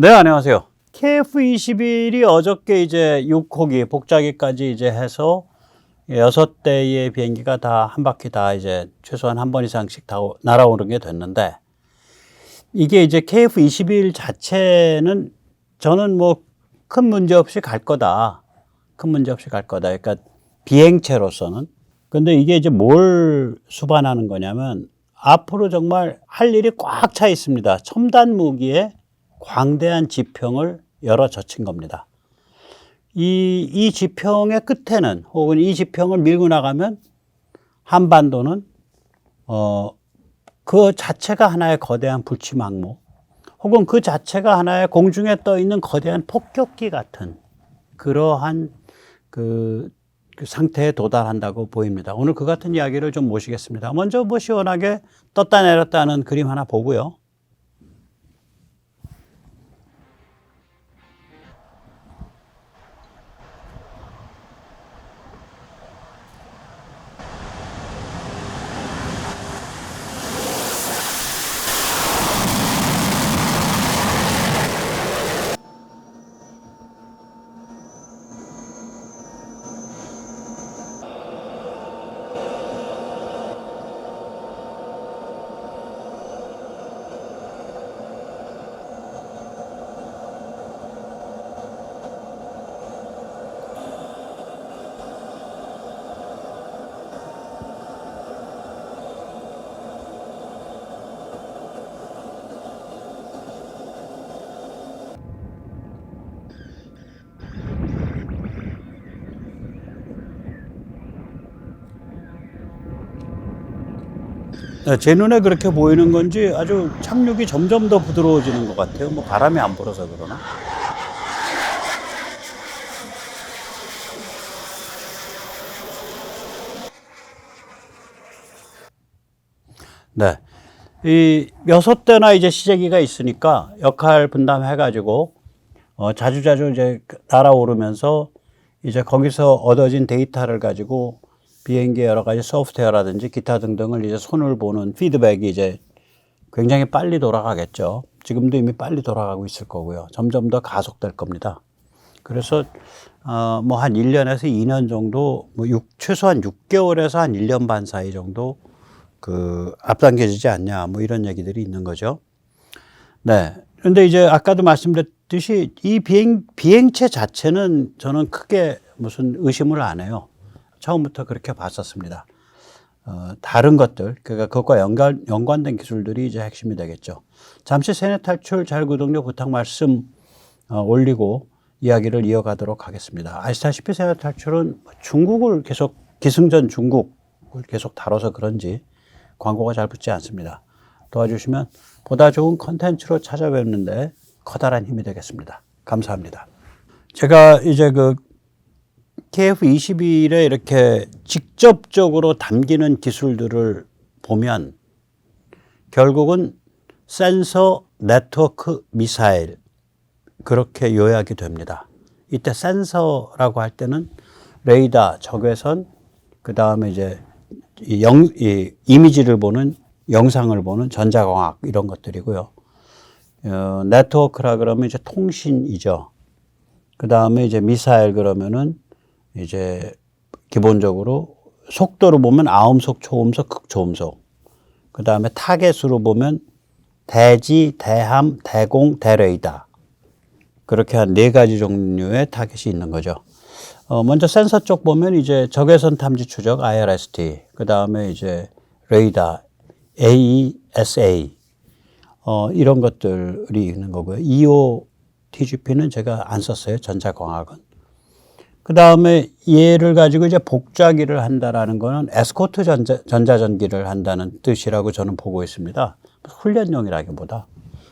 네, 안녕하세요. KF-21이 어저께 이제 6호기, 복자기까지 이제 해서 6대의 비행기가 다 한 바퀴 다 이제 최소한 한 번 이상씩 다 날아오는 게 됐는데, 이게 이제 KF-21 자체는 저는 뭐 큰 문제 없이 갈 거다. 큰 문제 없이 갈 거다. 그러니까 비행체로서는. 근데 이게 이제 뭘 수반하는 거냐면, 앞으로 정말 할 일이 꽉 차 있습니다. 첨단 무기에 광대한 지평을 열어 젖힌 겁니다. 이 지평의 끝에는, 혹은 이 지평을 밀고 나가면 한반도는 그 자체가 하나의 거대한 불치망모, 혹은 그 자체가 하나의 공중에 떠 있는 거대한 폭격기 같은 그러한 그 상태에 도달한다고 보입니다. 오늘 그 같은 이야기를 좀 모시겠습니다. 먼저 뭐 시원하게 떴다 내렸다 하는 그림 하나 보고요. 네, 제 눈에 그렇게 보이는 건지 아주 착륙이 점점 더 부드러워지는 것 같아요. 뭐 바람이 안 불어서 그러나. 네. 이 6대나 이제 시제기가 있으니까 역할 분담해가지고, 자주자주 이제 날아오르면서 이제 거기서 얻어진 데이터를 가지고 비행기의 여러 가지 소프트웨어라든지 기타 등등을 이제 손을 보는 피드백이 이제 굉장히 빨리 돌아가겠죠. 지금도 이미 빨리 돌아가고 있을 거고요. 점점 더 가속될 겁니다. 그래서 뭐 한 1년에서 2년 정도, 뭐 최소한 6개월에서 한 1년 반 사이 정도 그 앞당겨지지 않냐, 뭐 이런 얘기들이 있는 거죠. 네. 그런데 이제 아까도 말씀드렸듯이 이 비행체 자체는 저는 크게 무슨 의심을 안 해요. 처음부터 그렇게 봤었습니다. 다른 것들, 그러니까 그것과 연관된 기술들이 이제 핵심이 되겠죠. 잠시 세뇌 탈출 잘 구독료 부탁 말씀 올리고 이야기를 이어가도록 하겠습니다. 아시다시피 세뇌 탈출은 중국을 계속, 기승전 중국을 계속 다뤄서 그런지 광고가 잘 붙지 않습니다. 도와주시면 보다 좋은 컨텐츠로 찾아뵙는데 커다란 힘이 되겠습니다. 감사합니다. 제가 이제 그 KF-21에 이렇게 직접적으로 담기는 기술들을 보면 결국은 센서, 네트워크, 미사일, 그렇게 요약이 됩니다. 이때 센서라고 할 때는 레이더, 적외선, 그 다음에 이제 이미지를 보는, 영상을 보는 전자광학 이런 것들이고요. 네트워크라 그러면 이제 통신이죠. 그 다음에 이제 미사일 그러면은 이제 기본적으로 속도로 보면 아음속, 초음속, 극초음속. 그 다음에 타겟으로 보면 대지, 대함, 대공, 대레이더. 그렇게 한 4가지 종류의 타겟이 있는 거죠. 먼저 센서 쪽 보면 이제 적외선 탐지 추적 IRST, 그 다음에 이제 레이더 AESA, 이런 것들이 있는 거고요. EOTGP는 제가 안 썼어요. 전자광학은. 그 다음에 얘를 가지고 이제 복자기를 한다라는 거는 에스코트 전자전기를 한다는 뜻이라고 저는 보고 있습니다. 훈련용이라기보다.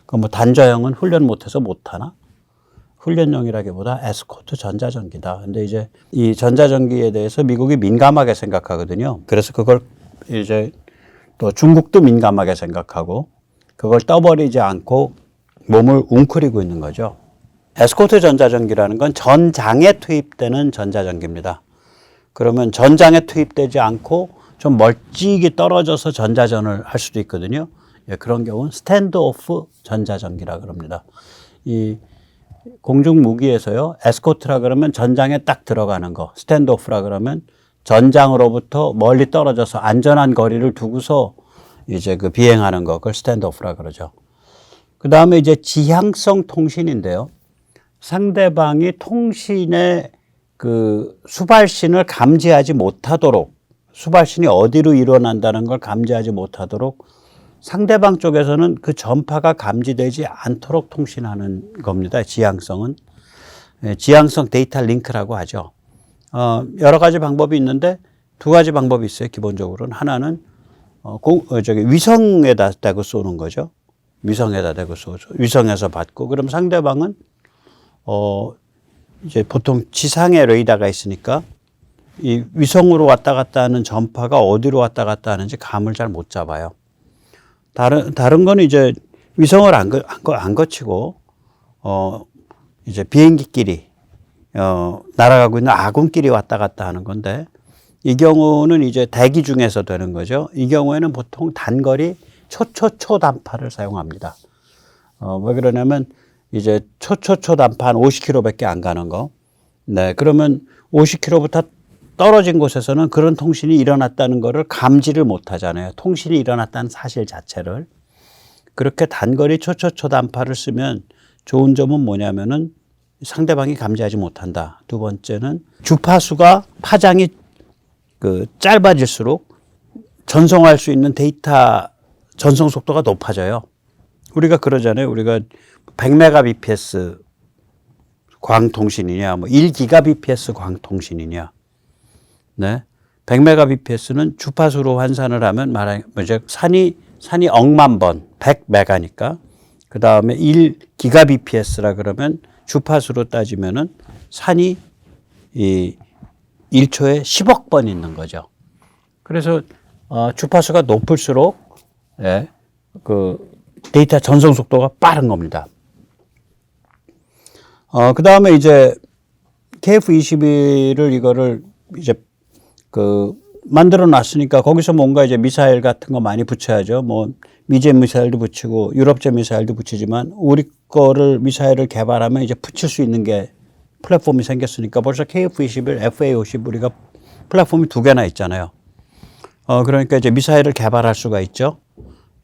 그 뭐 단자형은 훈련 못해서 못하나? 훈련용이라기보다 에스코트 전자전기다. 근데 이제 이 전자전기에 대해서 미국이 민감하게 생각하거든요. 그래서 그걸 이제 또 중국도 민감하게 생각하고 그걸 떠버리지 않고 몸을 웅크리고 있는 거죠. 에스코트 전자전기라는 건 전장에 투입되는 전자전기입니다. 그러면 전장에 투입되지 않고 좀 멀찍이 떨어져서 전자전을 할 수도 있거든요. 예, 그런 경우는 스탠드오프 전자전기라 그럽니다. 이 공중 무기에서요. 에스코트라 그러면 전장에 딱 들어가는 거. 스탠드오프라 그러면 전장으로부터 멀리 떨어져서 안전한 거리를 두고서 이제 그 비행하는 거. 그걸 스탠드오프라 그러죠. 그 다음에 이제 지향성 통신인데요. 상대방이 통신의 그 수발신을 감지하지 못하도록, 수발신이 어디로 일어난다는 걸 감지하지 못하도록 상대방 쪽에서는 그 전파가 감지되지 않도록 통신하는 겁니다. 지향성은. 지향성 데이터 링크라고 하죠. 여러 가지 방법이 있는데 두 가지 방법이 있어요. 기본적으로는. 하나는 위성에다 대고 쏘는 거죠. 위성에다 대고 쏘죠. 위성에서 받고. 그럼 상대방은 이제 보통 지상에 레이더가 있으니까 이 위성으로 왔다 갔다 하는 전파가 어디로 왔다 갔다 하는지 감을 잘 못 잡아요. 다른 거는 이제 위성을 안 거치고, 이제 비행기끼리, 날아가고 있는 아군끼리 왔다 갔다 하는 건데, 이 경우는 이제 대기 중에서 되는 거죠. 이 경우에는 보통 단거리 초단파를 사용합니다. 왜 그러냐면, 이제 초단파 한 50km 밖에 안 가는 거. 네. 그러면 50km부터 떨어진 곳에서는 그런 통신이 일어났다는 것을 감지를 못 하잖아요. 통신이 일어났다는 사실 자체를. 그렇게 단거리 초단파를 쓰면 좋은 점은 뭐냐면은 상대방이 감지하지 못한다. 두 번째는 주파수가 파장이 짧아질수록 전송할 수 있는 데이터 전송 속도가 높아져요. 우리가 그러잖아요. 우리가 100mbps 광통신이냐, 뭐 1GBps 광통신이냐. 네. 100mbps는 주파수로 환산을 하면 산이 억만 번, 100메가니까. 그 다음에 1GBps라 그러면 주파수로 따지면은 산이 1초에 10억 번 있는 거죠. 그래서 주파수가 높을수록 그 데이터 전송 속도가 빠른 겁니다. 그 다음에 이제 KF-21을 이거를 이제 만들어 놨으니까 거기서 뭔가 이제 미사일 같은 거 많이 붙여야죠. 뭐 미제 미사일도 붙이고 유럽제 미사일도 붙이지만 우리 거를 미사일을 개발하면 이제 붙일 수 있는 게 플랫폼이 생겼으니까 벌써 KF-21, FA-50 우리가 플랫폼이 2개나 있잖아요. 그러니까 이제 미사일을 개발할 수가 있죠.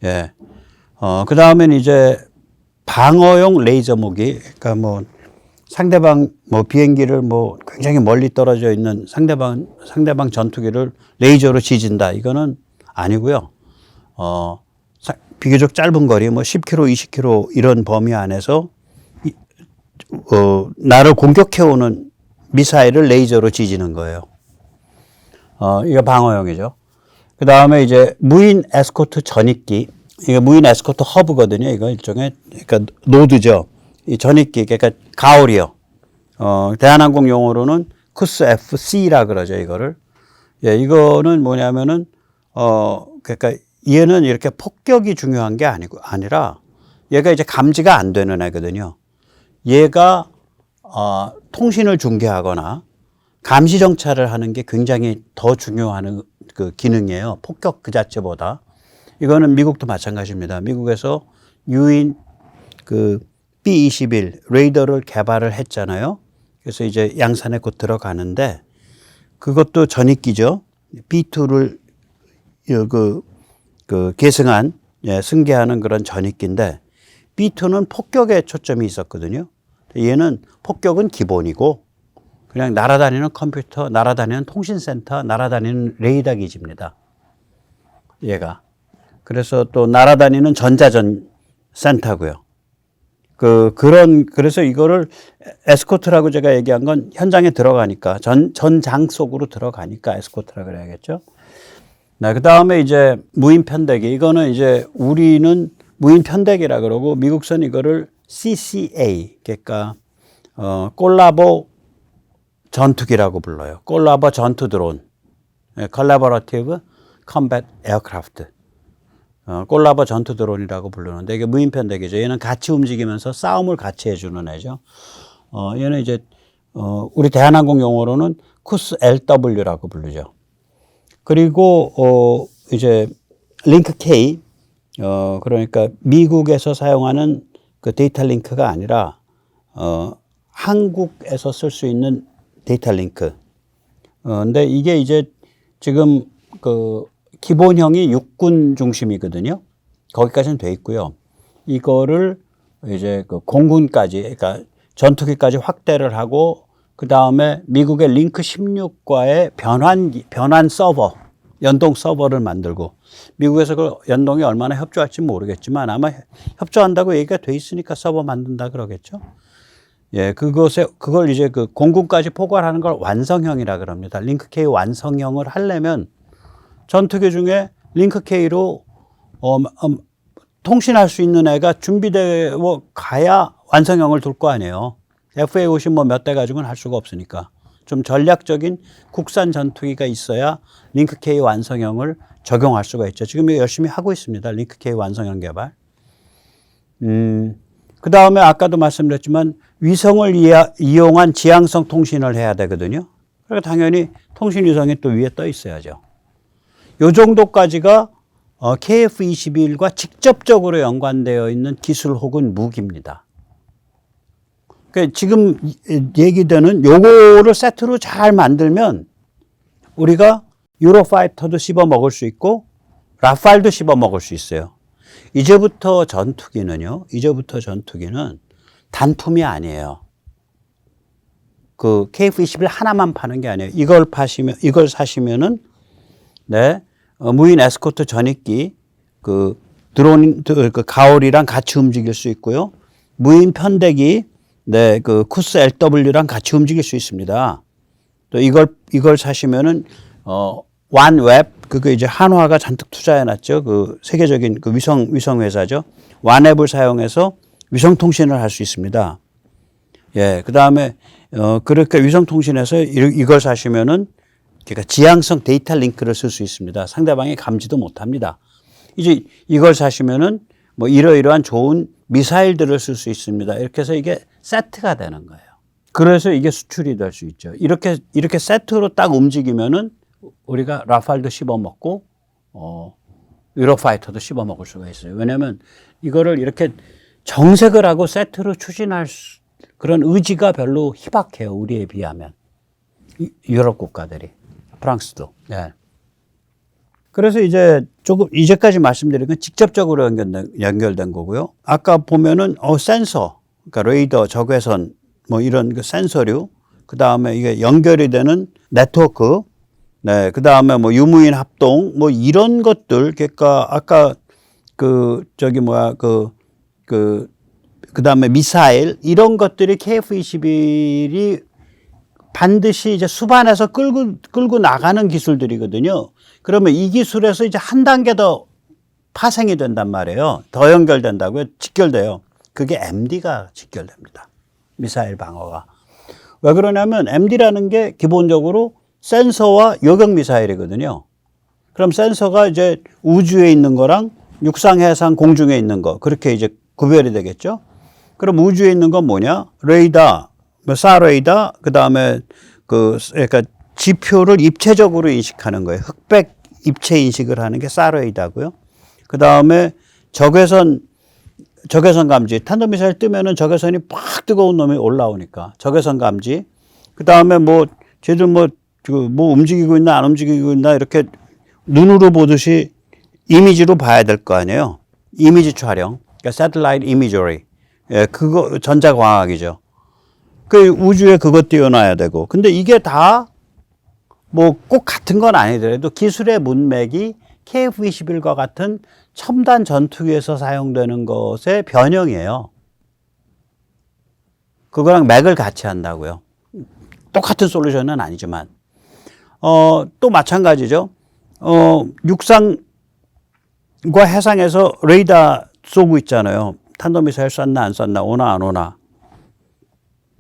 예. 그 다음엔 이제 방어용 레이저 무기, 그러니까 뭐 상대방 비행기를 굉장히 멀리 떨어져 있는 상대방 전투기를 레이저로 지진다. 이거는 아니고요. 비교적 짧은 거리 10km, 20km 이런 범위 안에서 나를 공격해 오는 미사일을 레이저로 지지는 거예요. 이거 방어용이죠. 그 다음에 이제 무인 에스코트 전입기. 이거 무인 에스코트 허브거든요. 이거 일종의 그러니까 노드죠. 이 전입기, 그러니까 가오리요. 대한항공 용어로는 쿠스 FC라 그러죠, 이거를. 예, 이거는 뭐냐면은, 그러니까 얘는 이렇게 폭격이 중요한 게 아니라 얘가 이제 감지가 안 되는 애거든요. 얘가, 통신을 중계하거나 감시 정찰을 하는 게 굉장히 더 중요한 그 기능이에요. 폭격 그 자체보다. 이거는 미국도 마찬가지입니다. 미국에서 유인 B-21 레이더를 개발을 했잖아요. 그래서 이제 양산에 곧 들어가는데 그것도 전입기죠. B2를 계승한 승계하는 그런 전입기인데 B2는 폭격에 초점이 있었거든요. 얘는 폭격은 기본이고 그냥 날아다니는 컴퓨터, 날아다니는 통신센터, 날아다니는 레이더 기지입니다. 얘가. 그래서 또 날아다니는 전자전 센터고요. 그래서 이거를 에스코트라고 제가 얘기한 건 현장에 들어가니까, 전장 속으로 들어가니까 에스코트라 그래야겠죠. 네, 그 다음에 이제 무인 편대기. 이거는 이제 우리는 무인 편대기라 그러고 미국선 이거를 CCA, 그러니까, 콜라보 전투기라고 불러요. 콜라보 전투 드론. Collaborative Combat Aircraft. 콜라보 전투 드론이라고 부르는데 이게 무인 편대기죠. 얘는 같이 움직이면서 싸움을 같이 해주는 애죠. 얘는 이제 우리 대한항공 용어로는 쿠스 LW라고 부르죠. 그리고 이제 링크 K, 그러니까 미국에서 사용하는 그 데이터 링크가 아니라 한국에서 쓸 수 있는 데이터 링크. 근데 이게 이제 지금 그 기본형이 육군 중심이거든요. 거기까지는 돼 있고요. 이거를 이제 그 공군까지, 그러니까 전투기까지 확대를 하고, 그 다음에 미국의 링크 16과의 변환 서버, 연동 서버를 만들고, 미국에서 그 연동이 얼마나 협조할지 모르겠지만 아마 협조한다고 얘기가 돼 있으니까 서버 만든다 그러겠죠. 예, 그걸 이제 그 공군까지 포괄하는 걸 완성형이라 그럽니다. 링크 K 완성형을 하려면 전투기 중에 링크 K로 통신할 수 있는 애가 준비되어 가야 완성형을 둘 거 아니에요. FA-50 뭐 몇 대 가지고는 할 수가 없으니까. 좀 전략적인 국산 전투기가 있어야 링크 K 완성형을 적용할 수가 있죠. 지금 열심히 하고 있습니다. 링크 K 완성형 개발. 그 다음에 아까도 말씀드렸지만 위성을 이용한 지향성 통신을 해야 되거든요. 그러니까 당연히 통신 위성이 또 위에 떠 있어야죠. 요 정도까지가 KF-21과 직접적으로 연관되어 있는 기술 혹은 무기입니다. 그러니까 지금 얘기되는 요거를 세트로 잘 만들면 우리가 유로파이터도 씹어 먹을 수 있고 라팔도 씹어 먹을 수 있어요. 이제부터 전투기는 단품이 아니에요. 그 KF-21 하나만 파는 게 아니에요. 이걸 사시면은 네, 무인 에스코트 전익기 그 드론 그 가올이랑 같이 움직일 수 있고요. 무인 편대기 네, 그 쿠스 LW랑 같이 움직일 수 있습니다. 또 이걸 사시면은 완웹 그거 이제 한화가 잔뜩 투자해 놨죠. 그 세계적인 그 위성 회사죠. 완웹을 사용해서 위성 통신을 할 수 있습니다. 예, 그다음에 그렇게 위성 통신에서 이걸 사시면은 그러니까 지향성 데이터 링크를 쓸 수 있습니다. 상대방이 감지도 못 합니다. 이제 이걸 사시면은 뭐 이러이러한 좋은 미사일들을 쓸 수 있습니다. 이렇게 해서 이게 세트가 되는 거예요. 그래서 이게 수출이 될 수 있죠. 이렇게 세트로 딱 움직이면은 우리가 라팔도 씹어먹고 유로파이터도 씹어먹을 수가 있어요. 왜냐하면 이거를 이렇게 정색을 하고 세트로 추진할 그런 의지가 별로 희박해요. 우리에 비하면. 유럽 국가들이. 프랑스도. 네. 그래서 이제까지 말씀드린 건 직접적으로 연결된 거고요. 아까 보면은 센서, 그러니까 레이더, 적외선 뭐 이런 그 센서류, 그 다음에 이게 연결이 되는 네트워크, 네, 그 다음에 뭐 유무인 합동, 뭐 이런 것들, 그러니까 아까 그 다음에 미사일, 이런 것들이 KF-21이 반드시 이제 수반에서 끌고 나가는 기술들이거든요. 그러면 이 기술에서 이제 한 단계 더 파생이 된단 말이에요. 더 연결된다고요. 직결돼요. 그게 MD가 직결됩니다. 미사일 방어가. 왜 그러냐면 MD라는 게 기본적으로 센서와 요격 미사일이거든요. 그럼 센서가 이제 우주에 있는 거랑 육상, 해상, 공중에 있는 거 그렇게 이제 구별이 되겠죠. 그럼 우주에 있는 건 뭐냐? 레이더, 사레이더, 그 다음에 그러니까 지표를 입체적으로 인식하는 거예요. 흑백 입체 인식을 하는 게 사레이더고요. 그 다음에 적외선 감지. 탄도미사일 뜨면은 적외선이 팍 뜨거운 놈이 올라오니까 적외선 감지. 그 다음에 쟤들 움직이고 있나 안 움직이고 있나 이렇게 눈으로 보듯이 이미지로 봐야 될 거 아니에요. 이미지 촬영. 그러니까 satellite imagery. 예, 그거 전자광학이죠. 그 우주에 그거 띄워놔야 되고. 근데 이게 다 꼭 같은 건 아니더라도 기술의 문맥이 KF-21과 같은 첨단 전투기에서 사용되는 것의 변형이에요. 그거랑 맥을 같이 한다고요. 똑같은 솔루션은 아니지만. 또 마찬가지죠. 육상과 해상에서 레이더 쏘고 있잖아요. 탄도미사일 쐈나 안 쐈나 오나 안 오나.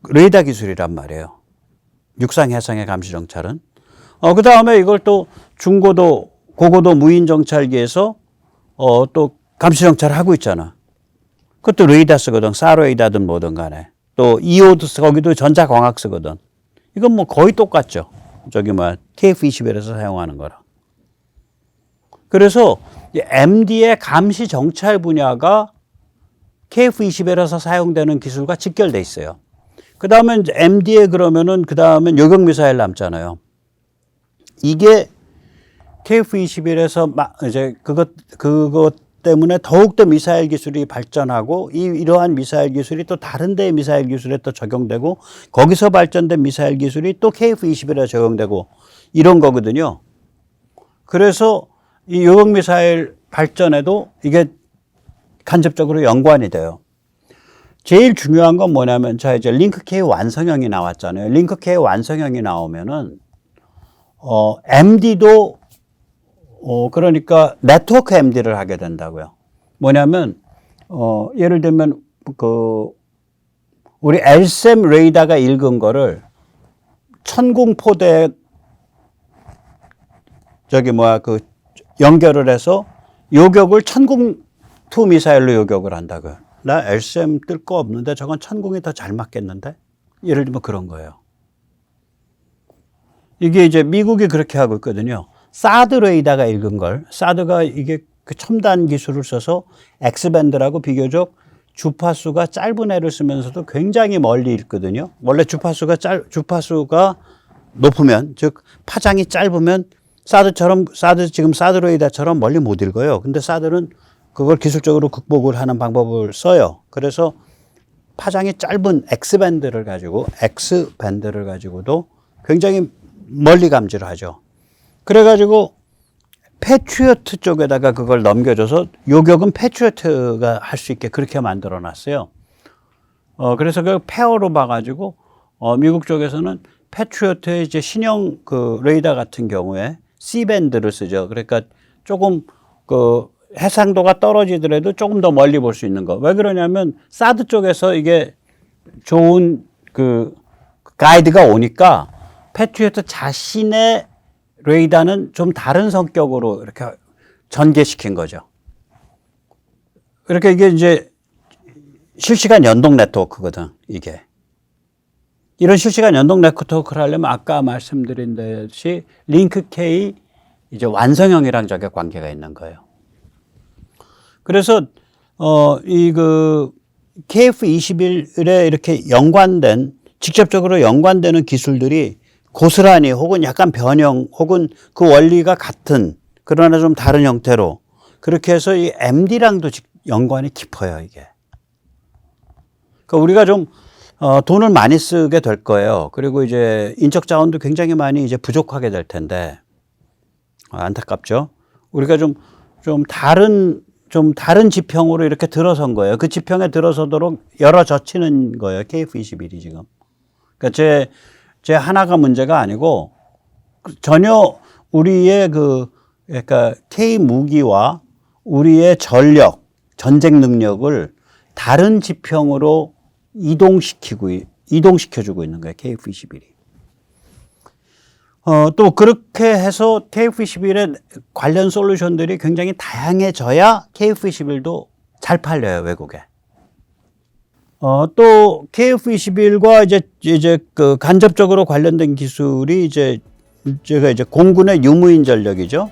레이더 기술이란 말이에요. 육상 해상의 감시 정찰은. 그 다음에 이걸 또 중고도 고고도 무인 정찰기에서 또 감시 정찰을 하고 있잖아. 그것도 레이더 쓰거든. 사레이더든 뭐든 간에. 또 EO도 거기도 전자광학 쓰거든. 이건 뭐 거의 똑같죠. KF-21에서 사용하는 거랑. 그래서 MD의 감시 정찰 분야가 KF-21에서 사용되는 기술과 직결돼 있어요. 그 다음에 MD에 그러면은 그 다음엔 요격 미사일 남잖아요. 이게 KF-21에서 이제 그것 때문에 더욱더 미사일 기술이 발전하고 이러한 미사일 기술이 또 다른 데의 미사일 기술에 또 적용되고 거기서 발전된 미사일 기술이 또 KF-21에 적용되고 이런 거거든요. 그래서 이 요격 미사일 발전에도 이게 간접적으로 연관이 돼요. 제일 중요한 건 뭐냐면 자 이제 링크 K 완성형이 나왔잖아요. 링크 K 완성형이 나오면은 MD도 그러니까 네트워크 MD를 하게 된다고요. 뭐냐면 예를 들면 우리 LSAM 레이더가 읽은 거를 천공포대 연결을 해서 요격을 천공2 미사일로 요격을 한다고요. 나 LSAM 뜰 거 없는데 저건 천공이 더 잘 맞겠는데? 예를 들면 그런 거예요. 이게 이제 미국이 그렇게 하고 있거든요. 사드 레이더가 읽은 걸, 사드가 이게 그 첨단 기술을 써서 X밴드라고 비교적 주파수가 짧은 애를 쓰면서도 굉장히 멀리 읽거든요. 원래 주파수가 높으면, 즉 파장이 짧으면 지금 사드 레이더처럼 멀리 못 읽어요. 근데 사드는 그걸 기술적으로 극복을 하는 방법을 써요. 그래서 파장이 짧은 X밴드를 가지고도 굉장히 멀리 감지를 하죠. 그래가지고 패트리어트 쪽에다가 그걸 넘겨줘서 요격은 패트리어트가 할 수 있게 그렇게 만들어 놨어요. 그래서 그 페어로 봐가지고 미국 쪽에서는 패트리어트의 이제 신형 그 레이더 같은 경우에 C밴드를 쓰죠. 그러니까 조금 그 해상도가 떨어지더라도 조금 더 멀리 볼 수 있는 거. 왜 그러냐면 사드 쪽에서 이게 좋은 그 가이드가 오니까 패트리어트 자신의 레이더는 좀 다른 성격으로 이렇게 전개시킨 거죠. 이렇게 이게 이제 실시간 연동 네트워크거든, 이게. 이런 실시간 연동 네트워크를 하려면 아까 말씀드린 듯이 링크 K 이제 완성형이랑 저게 관계가 있는 거예요. 그래서, KF-21에 이렇게 직접적으로 연관되는 기술들이 고스란히 혹은 약간 변형 혹은 그 원리가 같은 그러나 좀 다른 형태로 그렇게 해서 이 MD랑도 연관이 깊어요, 이게. 그러니까 우리가 좀 돈을 많이 쓰게 될 거예요. 그리고 이제 인적 자원도 굉장히 많이 이제 부족하게 될 텐데 안타깝죠. 우리가 좀 다른 지평으로 이렇게 들어선 거예요. 그 지평에 들어서도록 열어젖히는 거예요. KF-21이 지금. 그러니까 제 하나가 문제가 아니고 전혀 우리의 그러니까 K 무기와 우리의 전쟁 능력을 다른 지평으로 이동시켜주고 있는 거예요. KF-21이. 또 그렇게 해서 KF-21의 관련 솔루션들이 굉장히 다양해져야 KF-21도 잘 팔려요, 외국에. 또 KF-21과 이제 그 간접적으로 관련된 기술이 제가 이제 공군의 유무인 전력이죠.